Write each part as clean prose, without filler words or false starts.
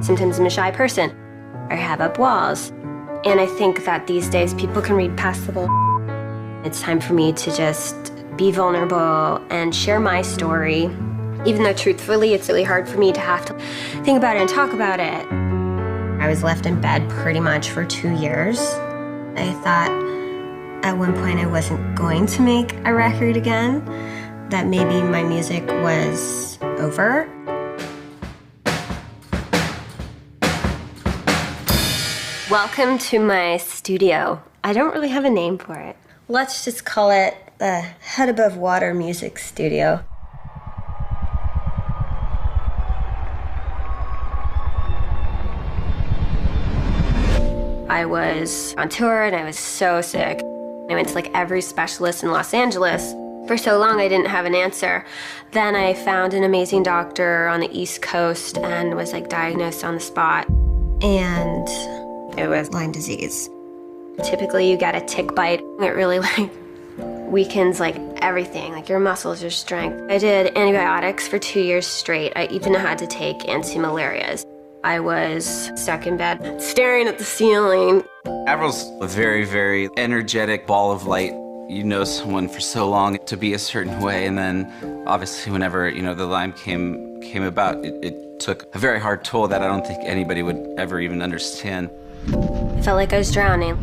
Sometimes I'm a shy person. I have up walls. And I think that these days people can read past the bull. It's time for me to just be vulnerable and share my story. Even though truthfully, it's really hard for me to have to think about it and talk about it. I was left in bed pretty much for 2 years. I thought at one point I wasn't going to make a record again, that maybe my music was over. Welcome to my studio. I don't really have a name for it. Let's just call it the Head Above Water Music Studio. I was on tour and I was so sick. I went to like every specialist in Los Angeles. For so long I didn't have an answer. Then I found an amazing doctor on the East Coast and was like diagnosed on the spot. And it was Lyme disease. Typically you get a tick bite. It really like weakens like everything, like your muscles, your strength. I did antibiotics for 2 years straight. I even had to take anti-malarias. I was stuck in bed, staring at the ceiling. Avril's a very, very energetic ball of light. You know someone for so long to be a certain way, and then obviously whenever, the Lyme came about, it took a very hard toll that I don't think anybody would ever even understand. I felt like I was drowning.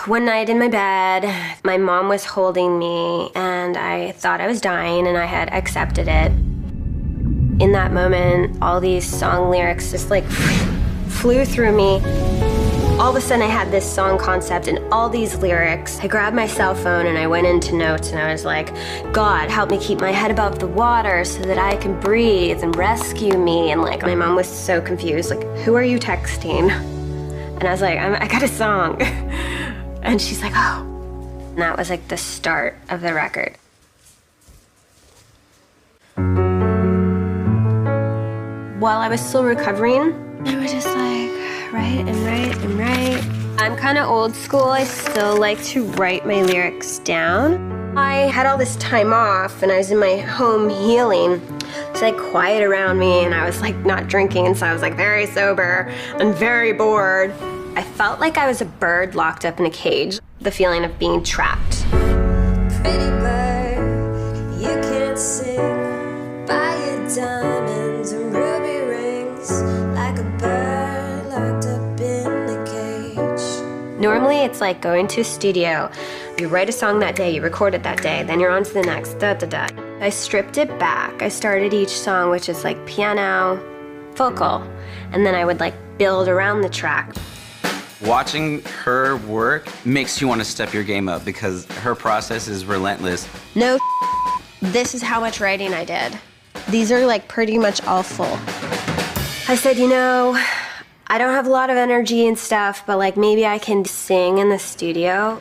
One night in my bed, my mom was holding me, and I thought I was dying, and I had accepted it. In that moment, all these song lyrics just like flew through me. All of a sudden I had this song concept and all these lyrics. I grabbed my cell phone and I went into notes and I was like, God, help me keep my head above the water so that I can breathe and rescue me. And like my mom was so confused, like, who are you texting? And I was like, I got a song. And she's like, oh. And that was like the start of the record. While I was still recovering, I was just like, write and write and write. I'm kind of old school. I still like to write my lyrics down. I had all this time off and I was in my home healing. It's like quiet around me and I was like not drinking, and so I was like very sober and very bored. I felt like I was a bird locked up in a cage, the feeling of being trapped. Pretty bird, you can't sing by your diamonds and ruby rings like a bird locked up in a cage. Normally it's like going to a studio, you write a song that day, you record it that day, then you're on to the next, da-da-da. I stripped it back. I started each song, which is like piano, vocal, and then I would like build around the track. Watching her work makes you want to step your game up because her process is relentless. No, this is how much writing I did. These are like pretty much all full. I said, I don't have a lot of energy and stuff, but like maybe I can sing in the studio.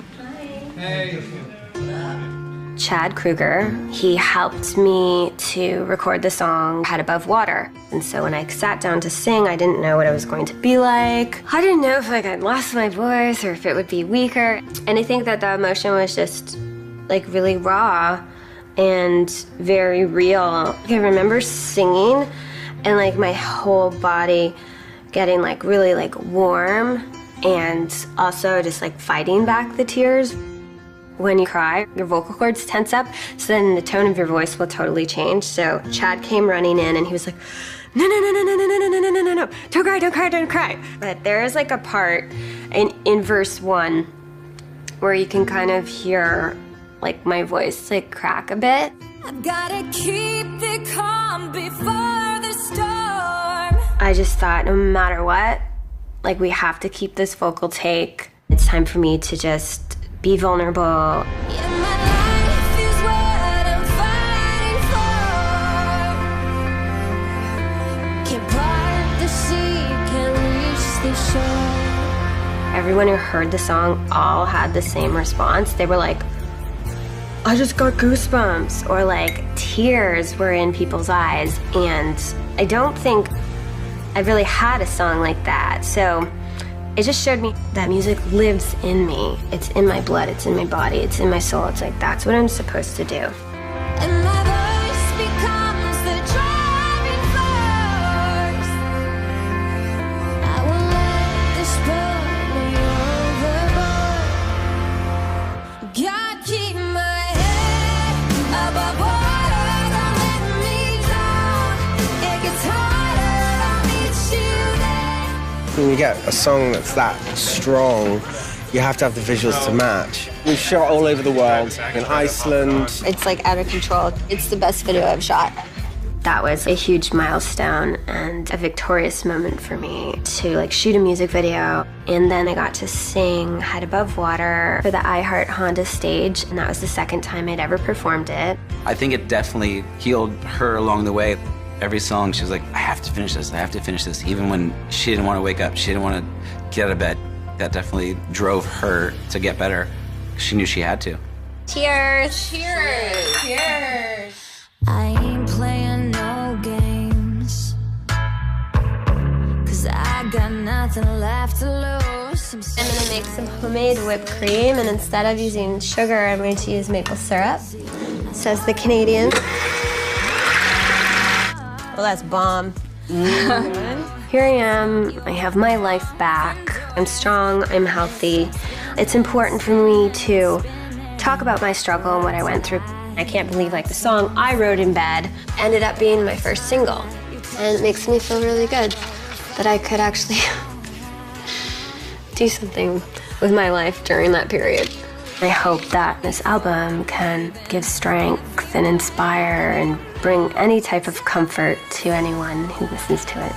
Hey. Chad Kruger, he helped me to record the song Head Above Water. And so when I sat down to sing, I didn't know what it was going to be like. I didn't know if like I'd lost my voice or if it would be weaker. And I think that the emotion was just like really raw and very real. I remember singing and like my whole body getting like really like warm and also just like fighting back the tears. When you cry, your vocal cords tense up, so then the tone of your voice will totally change. So Chad came running in and he was like, no, don't cry. But there is like a part in verse 1 where you can kind of hear like my voice like crack a bit. I've gotta keep the calm before the storm. I just thought no matter what, like we have to keep this vocal take. It's time for me to just be vulnerable. Yeah, my life is what I'm fighting for. Can't part the sea, can't reach the shore. Everyone who heard the song all had the same response. They were like, I just got goosebumps, or like tears were in people's eyes. And I don't think I really had a song like that. So it just showed me that music lives in me. It's in my blood, it's in my body, it's in my soul. It's like, that's what I'm supposed to do. And my voice becomes the driving when you get a song that's that strong, you have to have the visuals to match. We've shot all over the world, in Iceland. It's like out of control. It's the best video I've shot. That was a huge milestone and a victorious moment for me to like shoot a music video. And then I got to sing Head Above Water for the iHeart Honda stage, and that was the second time I'd ever performed it. I think it definitely healed her along the way. Every song, she was like, I have to finish this, I have to finish this. Even when she didn't want to wake up, she didn't want to get out of bed. That definitely drove her to get better. She knew she had to. Cheers! Cheers! Cheers! I ain't playing no games, 'cause I got nothing left to lose. I'm gonna make some homemade whipped cream, and instead of using sugar, I'm going to use maple syrup. Says the Canadian. Well, that's bomb. Here I am, I have my life back. I'm strong, I'm healthy. It's important for me to talk about my struggle and what I went through. I can't believe like the song I wrote in bed ended up being my first single. And it makes me feel really good that I could actually do something with my life during that period. I hope that this album can give strength and inspire and bring any type of comfort to anyone who listens to it.